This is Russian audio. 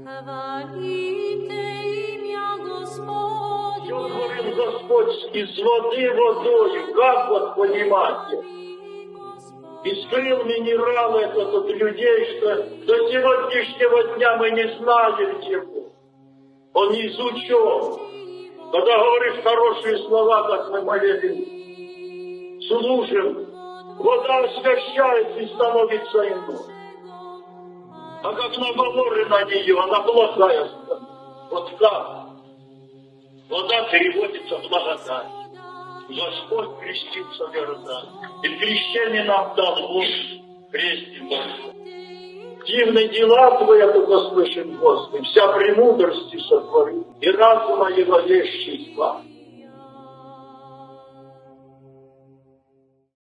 Хвалите имя Господне. Что говорил Господь из воды водою, как вот понимаете? И скрыл минерал этот от людей, что до сегодняшнего дня мы не знаем его. Он не изучен. Когда говоришь хорошие слова, как мы молебен служим, вода освящается и становится иной. А как наговоры на нее, она плохая. Вот как? Вода переводится в благодать. Господь крестится верно. И крещение нам дан Бог, крестим Бог. Дивные дела Твоя только слышим, Господи, вся премудрости сотвори, и разума его вещи слава.